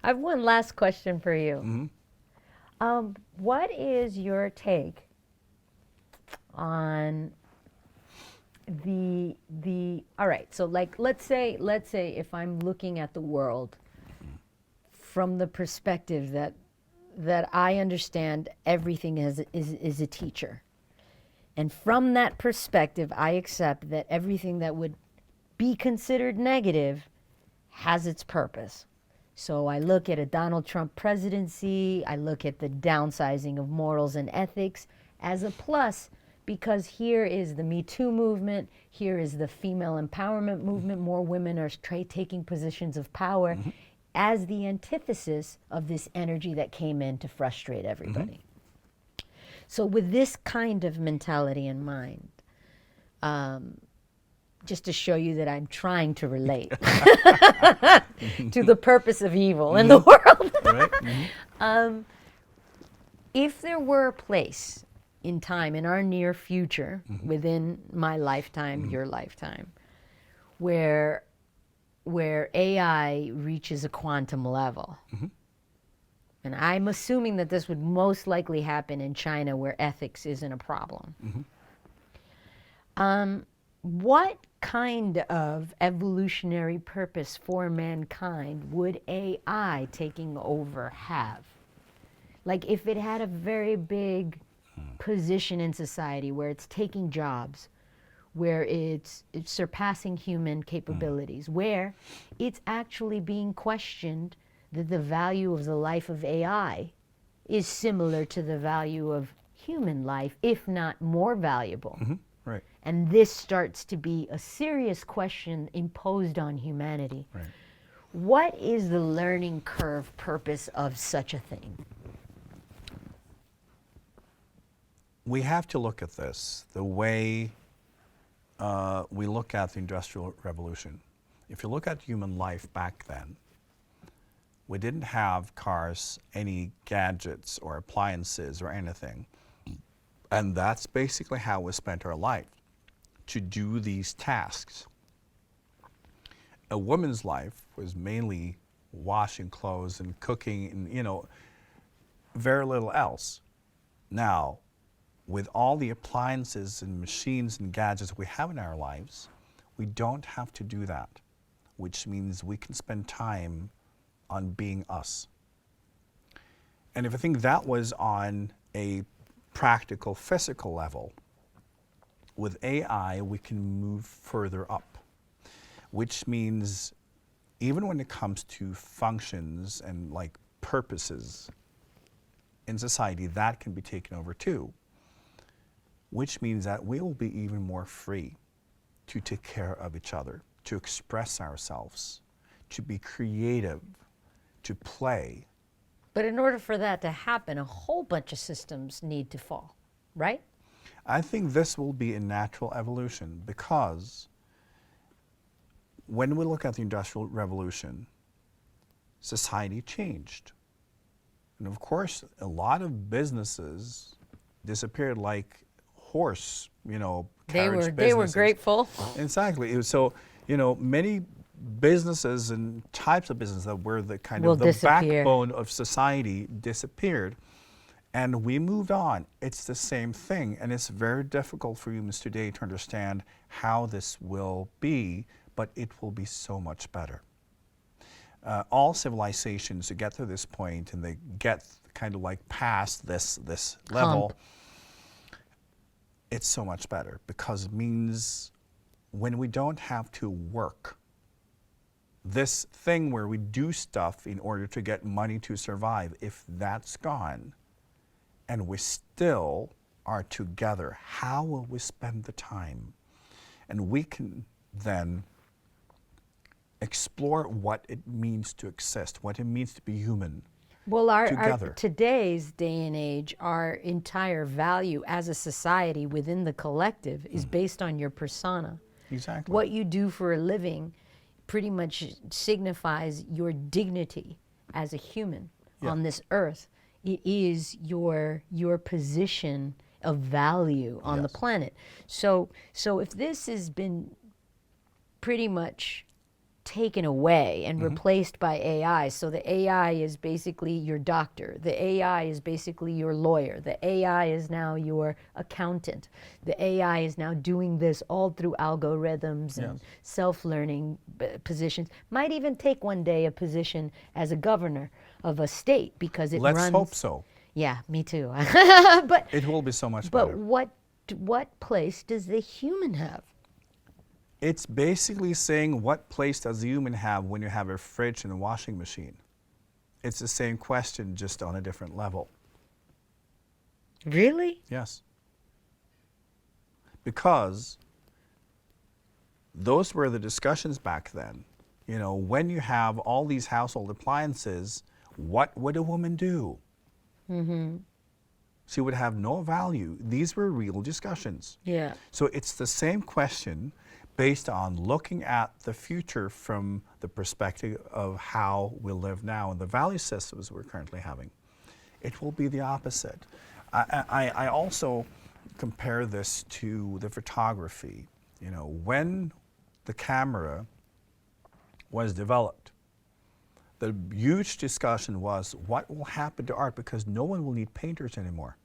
I have one last question for you. Mm-hmm. What is your take on all right, so like let's say if I'm looking at the world from the perspective that I understand everything is a teacher. And from that perspective, I accept that everything that would be considered negative has its purpose. So I look at a Donald Trump presidency, I look at the downsizing of morals and ethics as a plus, because here is the Me Too movement, here is the female empowerment movement, more women are taking positions of power, Mm-hmm. as the antithesis of this energy that came in to frustrate everybody. Mm-hmm. So with this kind of mentality in mind, just to show you that I'm trying to relate to the purpose of evil in the world. Right? Mm-hmm. If there were a place in time, in our near future, within my lifetime, your lifetime, where AI reaches a quantum level, and I'm assuming that this would most likely happen in China where ethics isn't a problem. What kind of evolutionary purpose for mankind would AI taking over have? Like if it had a very big position in society where it's taking jobs, where it's surpassing human capabilities, where it's actually being questioned that the value of the life of AI is similar to the value of human life, if not more valuable. Right. And this starts to be a serious question imposed on humanity. Right. What is the learning curve purpose of such a thing? We have to look at this the way we look at the Industrial Revolution. If you look at human life back then, we didn't have cars, any gadgets or appliances or anything. And that's basically how we spent our life, to do these tasks. A woman's life was mainly washing clothes and cooking and, very little else. Now, with all the appliances and machines and gadgets we have in our lives, we don't have to do that, which means we can spend time on being us. And if I think that was on a practical, physical level, with AI, we can move further up, which means even when it comes to functions and like purposes in society, that can be taken over too, which means that we will be even more free to take care of each other, to express ourselves, to be creative, to play. But in order for that to happen, a whole bunch of systems need to fall, right? I think this will be a natural evolution because when we look at the Industrial Revolution, society changed. And of course, a lot of businesses disappeared like horse, carriage They were businesses. grateful. Exactly. So, many businesses and types of business that were the kind Will of the disappear. backbone of society disappeared. And we moved on. It's the same thing. And it's very difficult for humans today to understand how this will be, but it will be so much better. All civilizations, to get to this point and they get kind of like past this level, it's so much better because it means when we don't have to work, this thing where we do stuff in order to get money to survive, if that's gone and we still are together, how will we spend the time? And we can then explore what it means to exist, what it means to be human. Well, together. Today's day and age, our entire value as a society within the collective is based on your persona. Exactly. What you do for a living pretty much signifies your dignity as a human on this earth. It is your position of value on the planet. So if this has been pretty much taken away and replaced by AI. So the AI is basically your doctor. The AI is basically your lawyer. The AI is now your accountant. The AI is now doing this all through algorithms and self-learning positions. Might even take one day a position as a governor of a state because it Let's runs. hope so. Yeah, me too. But It will be so much but better. what place does the human have? It's basically saying, what place does the human have when you have a fridge and a washing machine? It's the same question, just on a different level. Really? Yes. Because those were the discussions back then. You know, when you have all these household appliances, what would a woman do? She would have no value. These were real discussions. Yeah. So it's the same question based on looking at the future from the perspective of how we live now and the value systems we're currently having. It will be the opposite. I also compare this to the photography. You know, when the camera was developed, the huge discussion was, what will happen to art? Because no one will need painters anymore.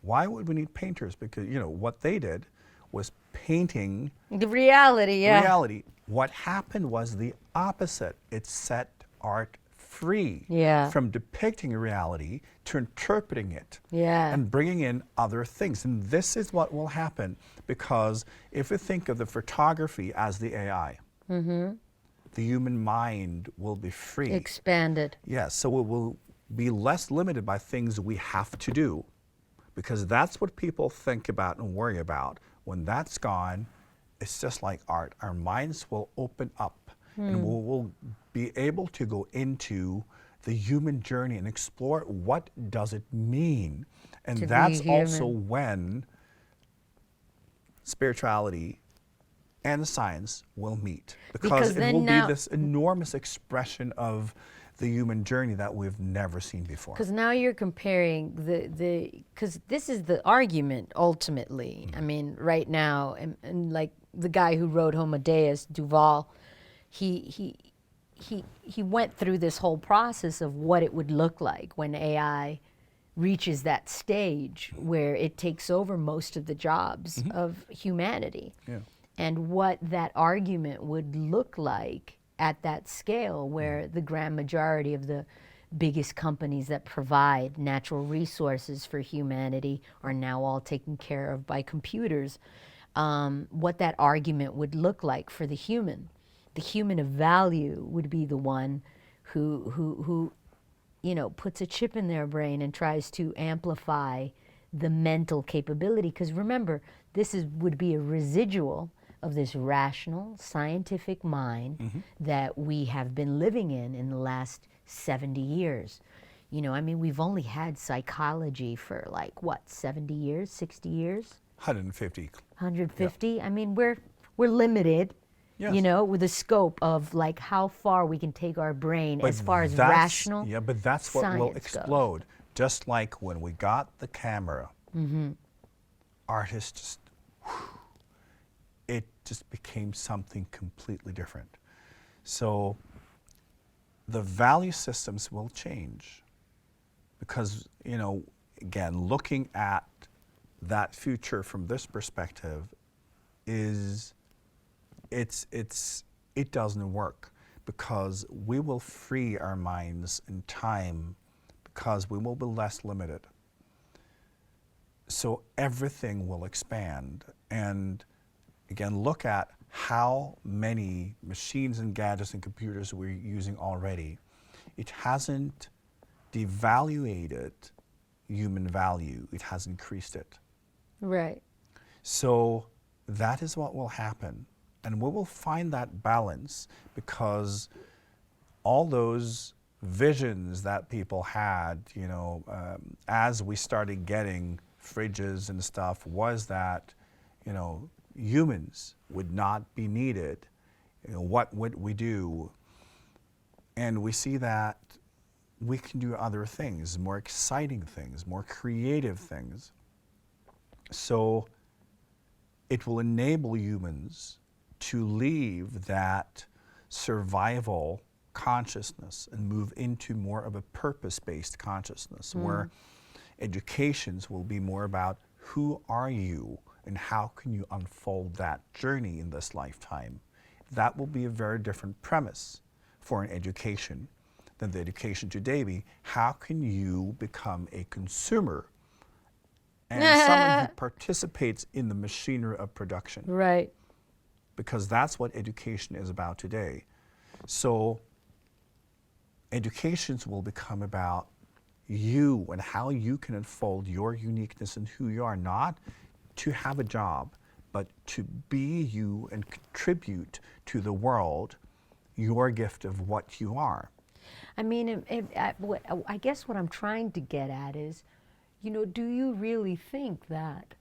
Why would we need painters? Because, you know, what they did was painting The reality, yeah. reality. What happened was the opposite. It set art free Yeah. from depicting reality to interpreting it Yeah. and bringing in other things. And this is what will happen, because if we think of the photography as the AI, the human mind will be free. Expanded. Yes, so it will be less limited by things we have to do, because that's what people think about and worry about. When that's gone, it's just like art. Our minds will open up and we'll be able to go into the human journey and explore what does it mean. And To be that's also human. when spirituality and science will meet, Because because it then will now- be this enormous expression of the human journey that we've never seen before. Because now you're comparing because this is the argument ultimately. I mean, right now, and like the guy who wrote Homo Deus, Duval, he went through this whole process of what it would look like when AI reaches that stage where it takes over most of the jobs of humanity. Yeah. And what that argument would look like at that scale, where the grand majority of the biggest companies that provide natural resources for humanity are now all taken care of by computers, what that argument would look like for the human. The human of value would be the one who you know, puts a chip in their brain and tries to amplify the mental capability. Because remember, would be a residual of this rational, scientific mind that we have been living in the last 70 years. You know, I mean, we've only had psychology for like, what, 70 years, 60 years? 150. 150? I mean, we're limited, Yes. you know, with the scope of like how far we can take our brain as far as rational Yeah, but that's what will science goes. explode. Just like when we got the camera, artists just, it just became something completely different. So the value systems will change, because, you know, again, looking at that future from this perspective is, it doesn't work, because we will free our minds in time, because we will be less limited. So everything will expand. And again, look at how many machines and gadgets and computers we're using already. It hasn't devaluated human value, it has increased it. Right. So that is what will happen. And we will find that balance, because all those visions that people had, you know, as we started getting fridges and stuff, was that, you know, humans would not be needed. You know, what would we do? And we see that we can do other things, more exciting things, more creative things. So it will enable humans to leave that survival consciousness and move into more of a purpose-based consciousness where educations will be more about who are you and how can you unfold that journey in this lifetime. That will be a very different premise for an education than the education today be how can you become a consumer and someone who participates in the machinery of production. Right. Because that's what education is about today. So educations will become about you and how you can unfold your uniqueness and who you are, not to have a job, but to be you and contribute to the world your gift of what you are. I mean, I guess what I'm trying to get at is, do you really think that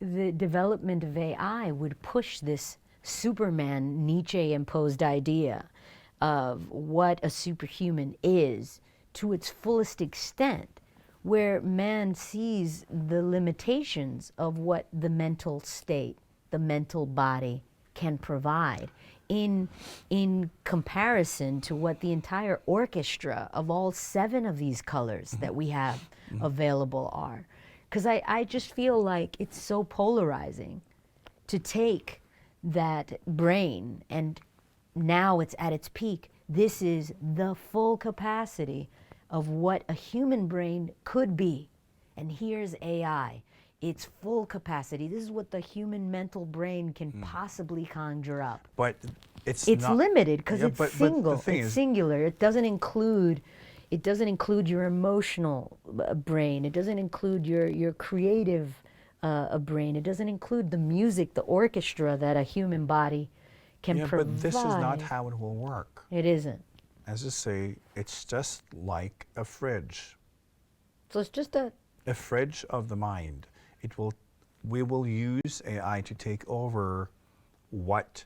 the development of AI would push this Superman Nietzsche-imposed idea of what a superhuman is to its fullest extent, where man sees the limitations of what the mental state, the mental body can provide in comparison to what the entire orchestra of all 7 of these colors that we have available are? Because I just feel like it's so polarizing to take that brain, and now it's at its peak. This is the full capacity of what a human brain could be. And here's AI. Its full capacity. This is what the human mental brain can possibly conjure up. But it's It's not limited because it's but single. the thing It's is, singular. It doesn't include your emotional brain. It doesn't include your creative brain. It doesn't include the music, the orchestra that a human body can provide. but this is not how it will work. It isn't. As I say, it's just like a fridge. So it's just a fridge of the mind. We will use AI to take over what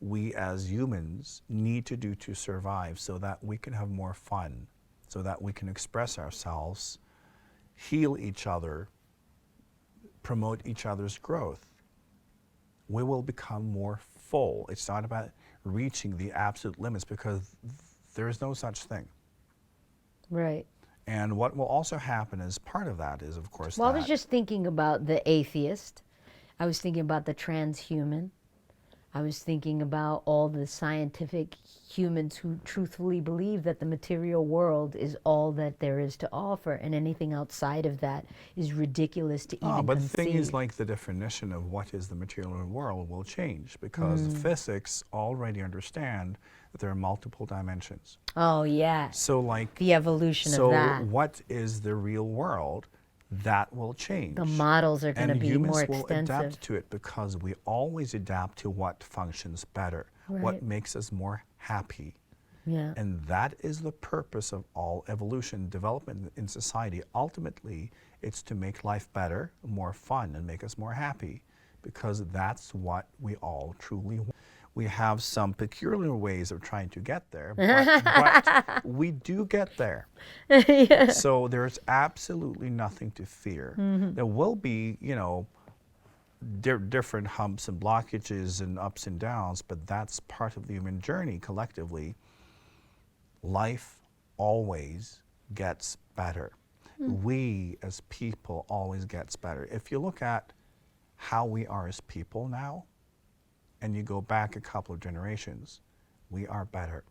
we as humans need to do to survive so that we can have more fun, so that we can express ourselves, heal each other, promote each other's growth. We will become more full. It's not about reaching the absolute limits because there is no such thing. right. And what will also happen as part of that is, of course, Well, I was just thinking about the atheist. I was thinking about the transhuman. I was thinking about all the scientific humans who truthfully believe that the material world is all that there is to offer, and anything outside of that is ridiculous to even but conceive. the thing is, like, the definition of what is the material world will change because physics already understand that there are multiple dimensions. Oh, yeah. So, like, The evolution of that. So, what is the real world? That will change. The models are going to And be humans more will extensive. adapt to it because we always adapt to what functions better, what Right. makes us more happy. Yeah. And that is the purpose of all evolution, development in society. Ultimately, it's to make life better, more fun, and make us more happy, because that's what we all truly want. We have some peculiar ways of trying to get there, but we do get there. Yeah. So there's absolutely nothing to fear. There will be, different humps and blockages and ups and downs, but that's part of the human journey collectively. Life always gets better. We as people always gets better. If you look at how we are as people now, and you go back a couple of generations, we are better.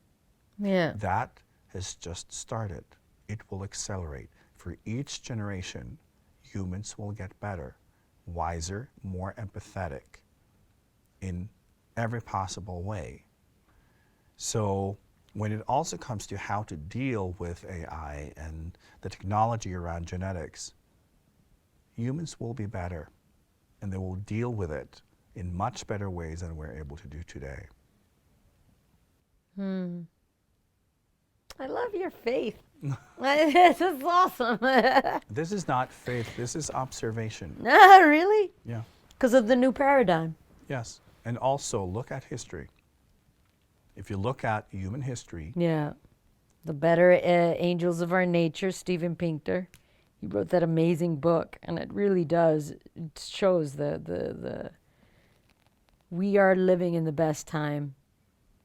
Yeah. That has just started. It will accelerate. For each generation, humans will get better, wiser, more empathetic in every possible way. So when it also comes to how to deal with AI and the technology around genetics, humans will be better, and they will deal with it in much better ways than we're able to do today. I love your faith. This is awesome. This is not faith, this is observation. Really? Yeah. Because of the new paradigm. Yes. And also look at history. If you look at human history, Yeah. The Better Angels of Our Nature, Steven Pinker. He wrote that amazing book, and it really does. It shows the we are living in the best time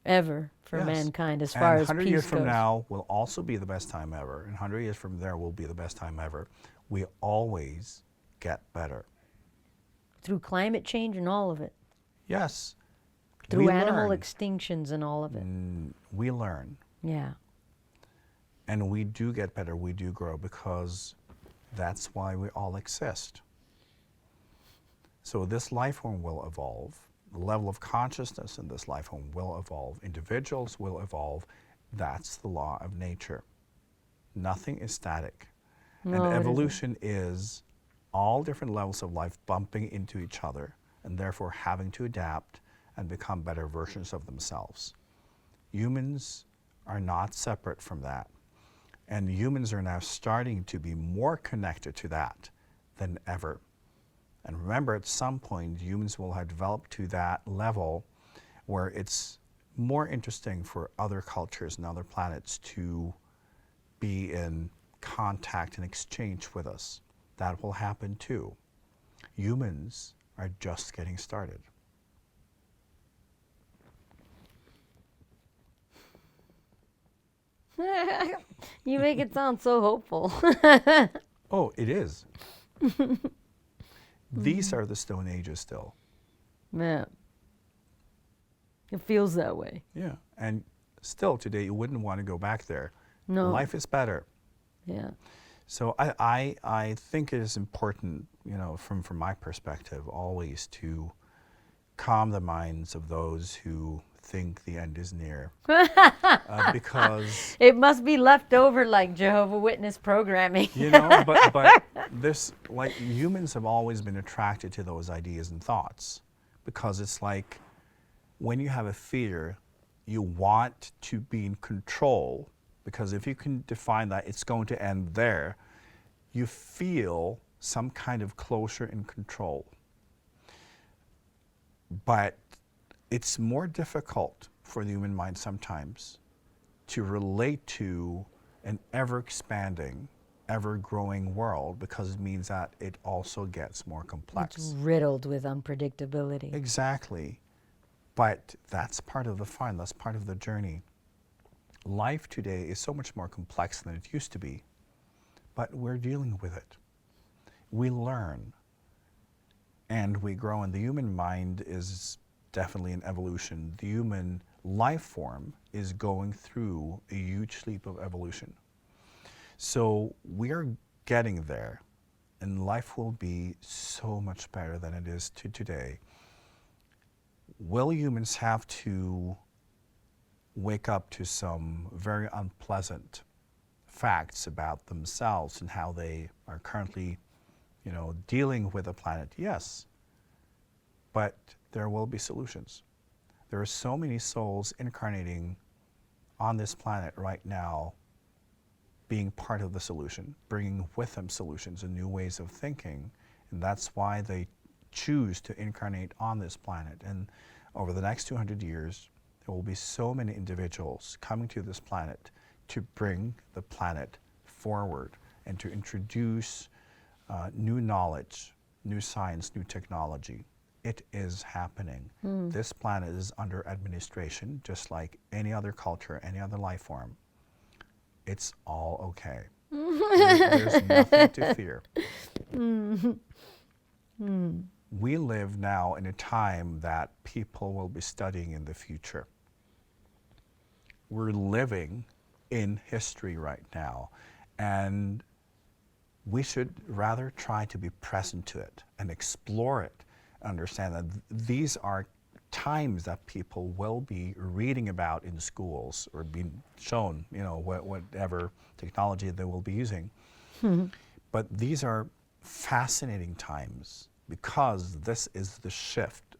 ever for Yes. mankind as And far as 100 peace years from goes. now will also be the best time ever. And 100 years from there will be the best time ever. We always get better. Through climate change and all of it. Yes. Through we animal learn. extinctions and all of it. We learn. Yeah. And we do get better. We do grow because that's why we all exist. So this life form will evolve. The level of consciousness in this life form will evolve. Individuals will evolve. That's the law of nature. Nothing is static. No, And it evolution is all different levels of life bumping into each other and therefore having to adapt and become better versions of themselves. Humans are not separate from that. And humans are now starting to be more connected to that than ever. And remember, at some point, humans will have developed to that level where it's more interesting for other cultures and other planets to be in contact and exchange with us. That will happen too. Humans are just getting started. You make it sound so hopeful. Oh, it is. These are the Stone Ages still. Man. It feels that way. Yeah. And still today, you wouldn't want to go back there. No. Life is better. Yeah. So I think it is important, from my perspective, always to calm the minds of those who think the end is near. Because It must be left over like Jehovah's Witness programming. but this, like, humans have always been attracted to those ideas and thoughts, because it's like when you have a fear, you want to be in control, because if you can define that it's going to end there, you feel some kind of closure and control. But it's more difficult for the human mind sometimes to relate to an ever-expanding, ever-growing world, because it means that it also gets more complex. It's riddled with unpredictability. Exactly. But that's part of the fun, that's part of the journey. Life today is so much more complex than it used to be, but we're dealing with it. We learn and we grow, and the human mind is definitely an evolution. The human life form is going through a huge leap of evolution. So we're getting there, and life will be so much better than it is today. Will humans have to wake up to some very unpleasant facts about themselves and how they are currently, dealing with the planet? Yes. But there will be solutions. There are so many souls incarnating on this planet right now, being part of the solution, bringing with them solutions and new ways of thinking. And that's why they choose to incarnate on this planet. And over the next 200 years, there will be so many individuals coming to this planet to bring the planet forward and to introduce new knowledge, new science, new technology. It is happening. This planet is under administration, just like any other culture, any other life form. It's all okay. There's nothing to fear. We live now in a time that people will be studying in the future. We're living in history right now, and we should rather try to be present to it and explore it, understand that these are times that people will be reading about in schools or being shown, whatever technology they will be using. But these are fascinating times, because this is the shift,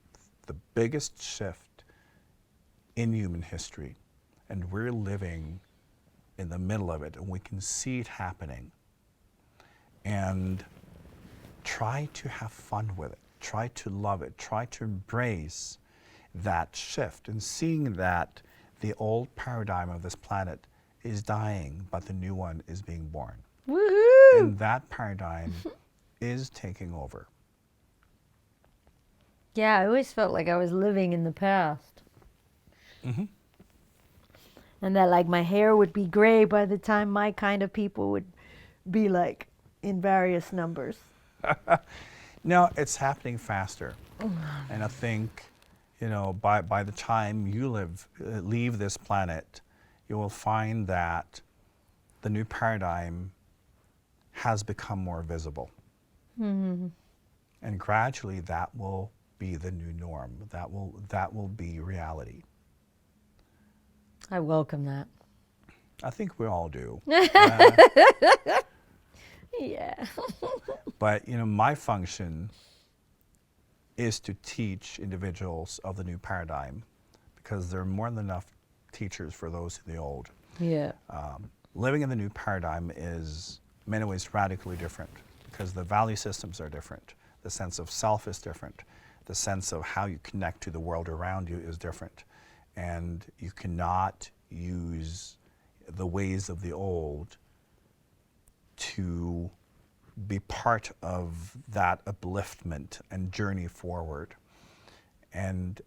the biggest shift in human history. And we're living in the middle of it, and we can see it happening. And try to have fun with it, try to love it, try to embrace that shift, and seeing that the old paradigm of this planet is dying, but the new one is being born. Woohoo! And that paradigm is taking over. Yeah, I always felt like I was living in the past. And that like my hair would be gray by the time my kind of people would be like in various numbers. No, it's happening faster. And I think, by the time you leave this planet, you will find that the new paradigm has become more visible. Mm-hmm. And gradually that will be the new norm. That will be reality. I welcome that. I think we all do. Yeah. But my function is to teach individuals of the new paradigm, because there are more than enough teachers for those in the old. Yeah. Living in the new paradigm is, in many ways, radically different, because the value systems are different. The sense of self is different. The sense of how you connect to the world around you is different. And you cannot use the ways of the old to be part of that upliftment and journey forward. And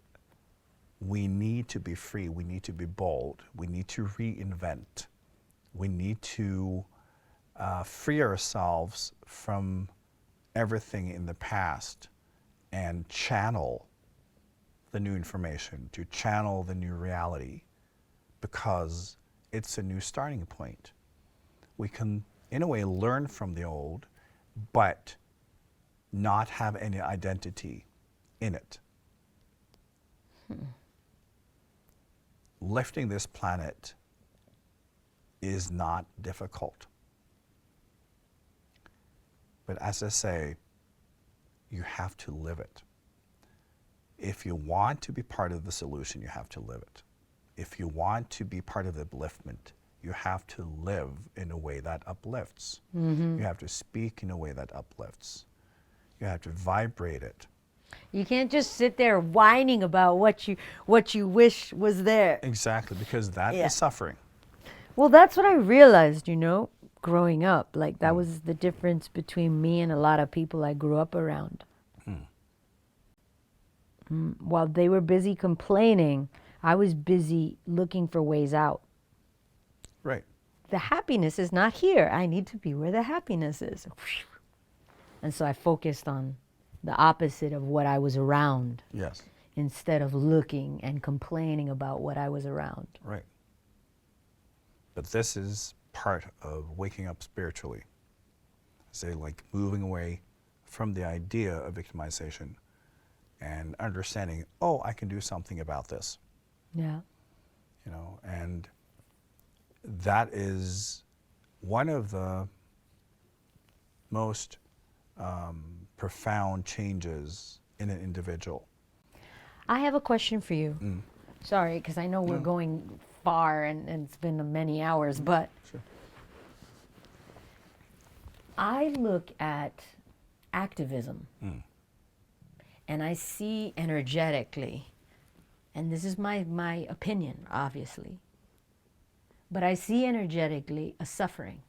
we need to be free. We need to be bold. We need to reinvent. We need to free ourselves from everything in the past and channel the new information, to channel the new reality, because it's a new starting point. We can, in a way, learn from the old, but not have any identity in it. Lifting this planet is not difficult. But as I say, you have to live it. If you want to be part of the solution, you have to live it. If you want to be part of the upliftment, you have to live in a way that uplifts. Mm-hmm. You have to speak in a way that uplifts. You have to vibrate it. You can't just sit there whining about what you wish was there. Exactly, because that Yeah. is suffering. Well, that's what I realized, growing up. Like, that was the difference between me and a lot of people I grew up around. While they were busy complaining, I was busy looking for ways out. Right. The happiness is not here. I need to be where the happiness is. And so I focused on the opposite of what I was around, Yes. instead of looking and complaining about what I was around. Right. But this is part of waking up spiritually. Say, like moving away from the idea of victimization and understanding, I can do something about this. Yeah. And that is one of the most profound changes in an individual. I have a question for you. Sorry, because I know we're No. going far and it's been many hours, but Sure. I look at activism and I see energetically, and this is my opinion, obviously, but I see energetically a suffering.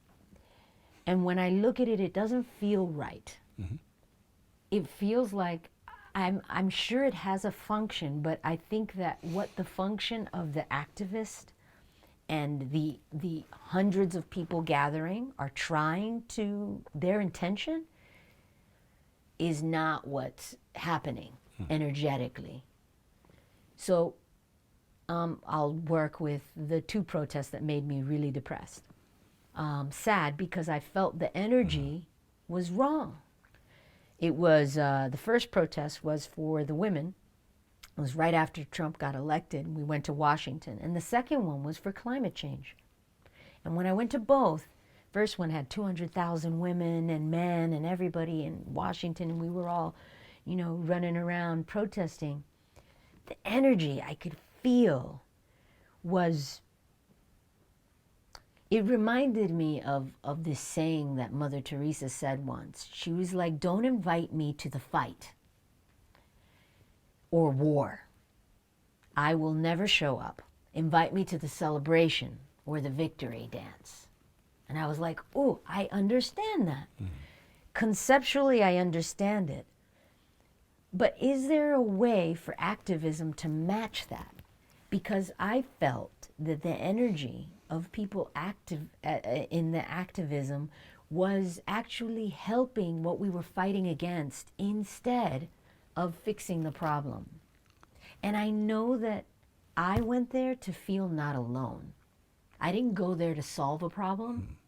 And when I look at it, it doesn't feel right. It feels like I'm sure it has a function, but I think that what the function of the activist and the hundreds of people gathering are trying to, their intention is not what's happening energetically. So I'll work with the two protests that made me really depressed. Sad because I felt the energy was wrong. It was, the first protest was for the women. It was right after Trump got elected, and we went to Washington. And the second one was for climate change. And when I went to both, first one had 200,000 women and men and everybody in Washington, and we were all, running around protesting. The energy I could feel it reminded me of this saying that Mother Teresa said once. She was like, don't invite me to the fight or war. I will never show up. Invite me to the celebration or the victory dance. And I was like, oh, I understand that. Conceptually, I understand it. But is there a way for activism to match that? because I felt that the energy of people active in the activism was actually helping what we were fighting against instead of fixing the problem. And I know that I went there to feel not alone. I didn't go there to solve a problem.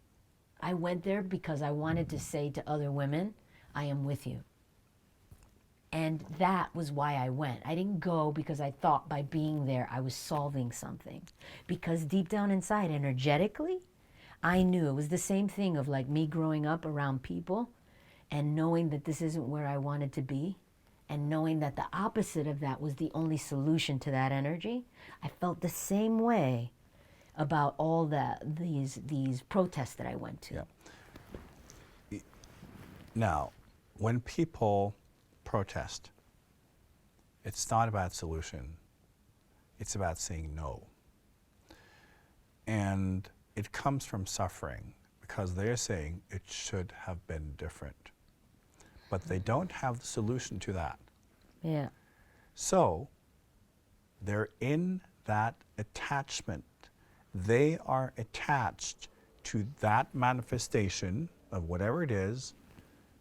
I went there because I wanted to say to other women, I am with you. And that was why I went. I didn't go because I thought by being there I was solving something. Because deep down inside, energetically, I knew it was the same thing of like me growing up around people and knowing that this isn't where I wanted to be, and knowing that the opposite of that was the only solution to that energy. I felt the same way about all these protests that I went to. Yeah. Now, when people protest, it's not about solution, it's about saying no. And it comes from suffering because they're saying it should have been different. But they don't have the solution to that. Yeah. So they're in that attachment. They are attached to that manifestation of whatever it is,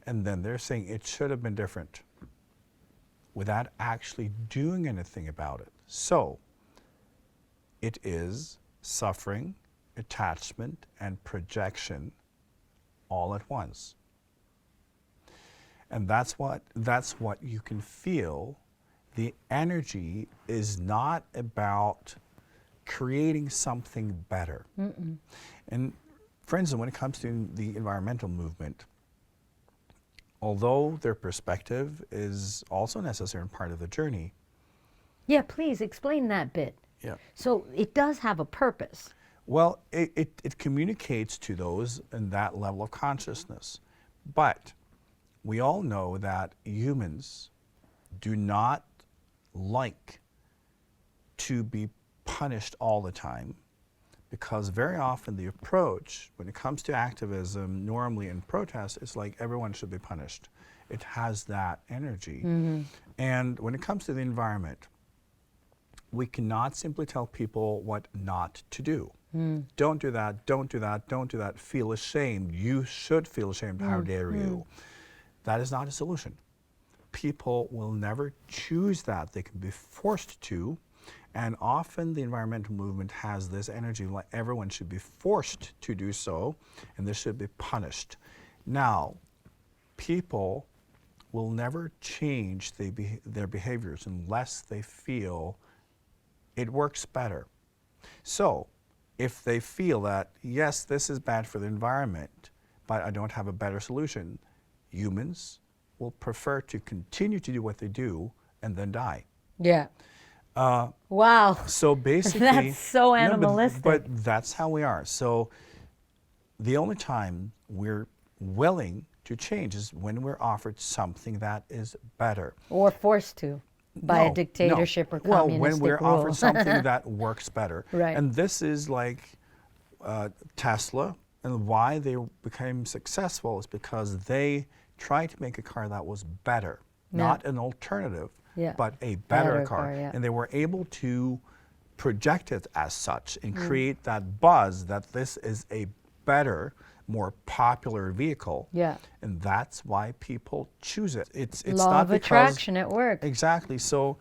and then they're saying it should have been different without actually doing anything about it. So it is suffering, attachment, and projection all at once. And that's what you can feel. The energy is not about creating something better. Mm-mm. And for instance, when it comes to the environmental movement, although their perspective is also necessary and part of the journey. Yeah, please explain that bit. Yeah. So it does have a purpose. Well, it communicates to those in that level of consciousness. But we all know that humans do not like to be punished all the time, because very often the approach when it comes to activism, normally in protest, is like everyone should be punished. It has that energy. Mm-hmm. And when it comes to the environment, we cannot simply tell people what not to do. Don't do that, don't do that, don't do that, feel ashamed. You should feel ashamed, how dare you. That is not a solution. People will never choose that. They can be forced to. And often the environmental movement has this energy like everyone should be forced to do so, and this should be punished. Now, people will never change their behaviors unless they feel it works better. So, if they feel that, yes, this is bad for the environment, but I don't have a better solution, humans will prefer to continue to do what they do and then die. Yeah. Wow. So basically, that's so animalistic. But that's how we are. So the only time we're willing to change is when we're offered something that is better. Or forced to by a dictatorship or communistic when we're rule. offered something that works better. Right. And this is like Tesla, and why they became successful is because they tried to make a car that was better, not an alternative. Yeah. But a better car. Yeah. And they were able to project it as such and create that buzz that this is a better, more popular vehicle. Yeah. And that's why people choose it. It's Law not of because, attraction at work. Exactly. So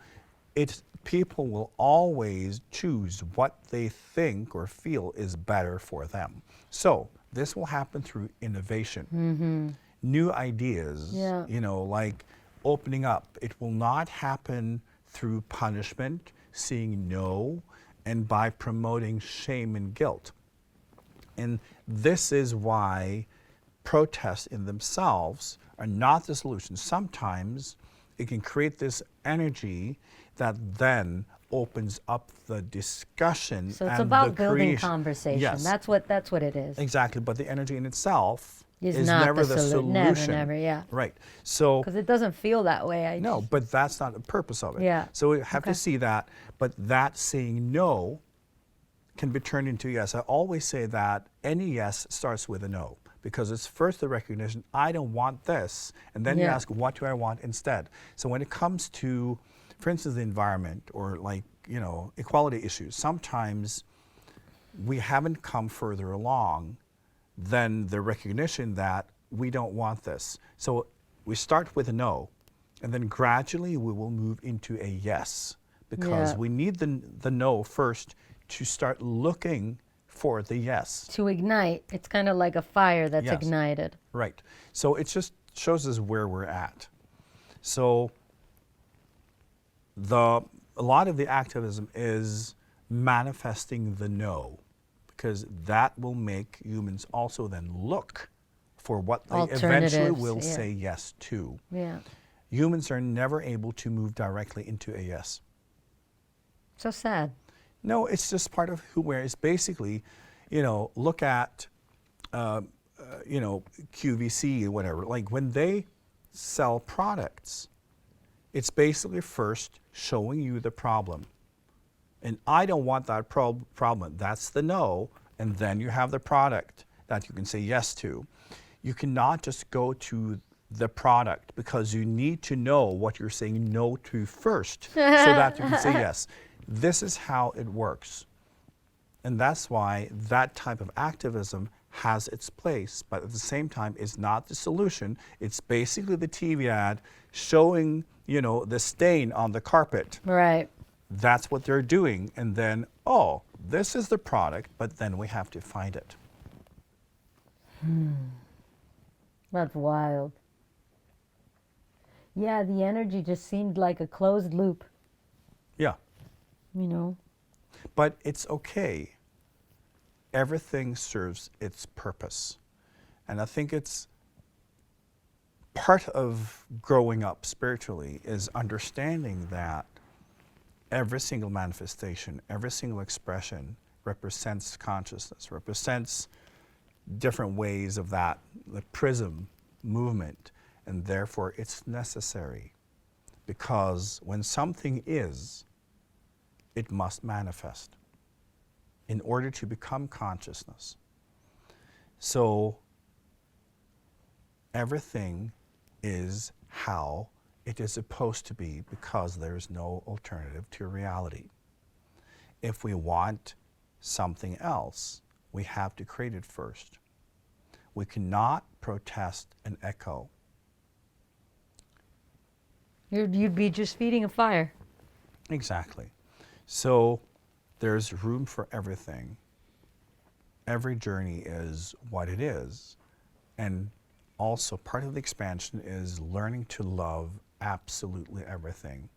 people will always choose what they think or feel is better for them. So this will happen through innovation. New ideas, like opening up. It will not happen through punishment, seeing no, and by promoting shame and guilt. And this is why protests in themselves are not the solution. Sometimes it can create this energy that then opens up the discussion. So it's and about the building creation. conversation. Yes. That's what it is. Exactly, but the energy in itself Is is not never the the solu- solution. never, yeah. Right. So Because it doesn't feel that way. no, but that's not the purpose of it. Yeah. So we have Okay. to see that, but that saying no can be turned into yes. I always say that any yes starts with a no, because it's first the recognition, I don't want this, and then you Yeah. ask, what do I want instead? So when it comes to, for instance, the environment or like equality issues. Sometimes we haven't come further along than the recognition that we don't want this. So we start with a no, and then gradually we will move into a yes, because Yeah. we need the no first to start looking for the yes. To ignite, it's kind of like a fire that's Yes. ignited. Right. So it just shows us where we're at. So a lot of the activism is manifesting the no, because that will make humans also then look for what they eventually Alternatives, will yeah. say yes to. Yeah. Humans are never able to move directly into a yes. So sad. No, it's just part of who we are. It's basically, look at, QVC or whatever. Like when they sell products, it's basically first showing you the problem. And I don't want that problem. That's the no. And then you have the product that you can say yes to. You cannot just go to the product, because you need to know what you're saying no to first so that you can say yes. This is how it works. And that's why that type of activism has its place, but at the same time, it's not the solution. It's basically the TV ad showing, the stain on the carpet. Right. That's what they're doing. And then, oh, this is the product, but then we have to find it. That's wild. Yeah, the energy just seemed like a closed loop, Yeah. But it's okay. Everything serves its purpose. And I think it's part of growing up spiritually is understanding that every single manifestation, every single expression represents consciousness, represents different ways of that, the prism movement, and therefore it's necessary, because when something is, it must manifest in order to become consciousness. So everything is how it is supposed to be, because there is no alternative to reality. If we want something else, we have to create it first. We cannot protest an echo. You'd be just feeding a fire. Exactly. So there's room for everything. Every journey is what it is. And also part of the expansion is learning to love absolutely everything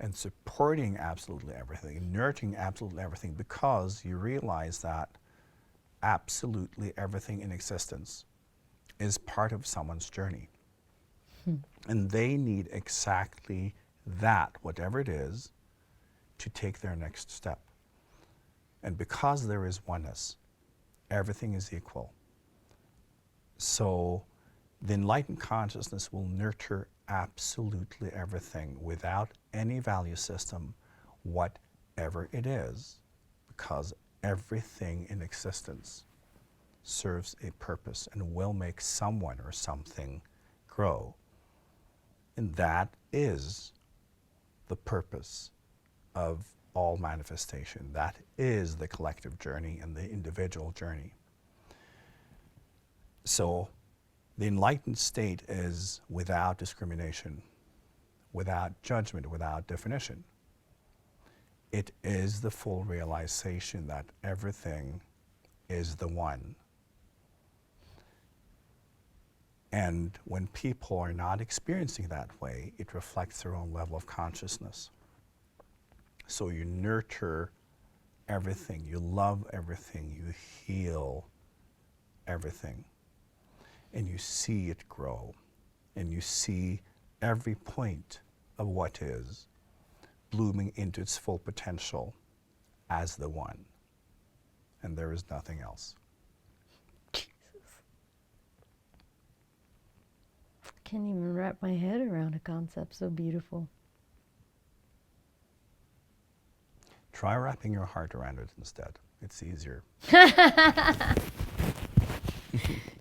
and supporting absolutely everything and nurturing absolutely everything, because you realize that absolutely everything in existence is part of someone's journey. And they need exactly that, whatever it is, to take their next step. And because there is oneness, everything is equal. So the enlightened consciousness will nurture absolutely everything without any value system, whatever it is, because everything in existence serves a purpose and will make someone or something grow. And that is the purpose of all manifestation. That is the collective journey and the individual journey. So the enlightened state is without discrimination, without judgment, without definition. It is the full realization that everything is the one. And when people are not experiencing that way, it reflects their own level of consciousness. So you nurture everything, you love everything, you heal everything, and you see it grow, and you see every point of what is blooming into its full potential as the one. And there is nothing else. I can't even wrap my head around a concept so beautiful. Try wrapping your heart around it instead. It's easier.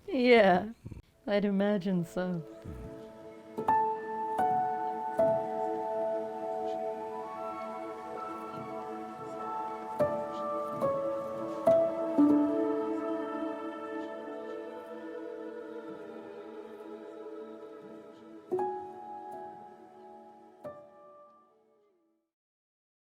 Yeah, I'd imagine so.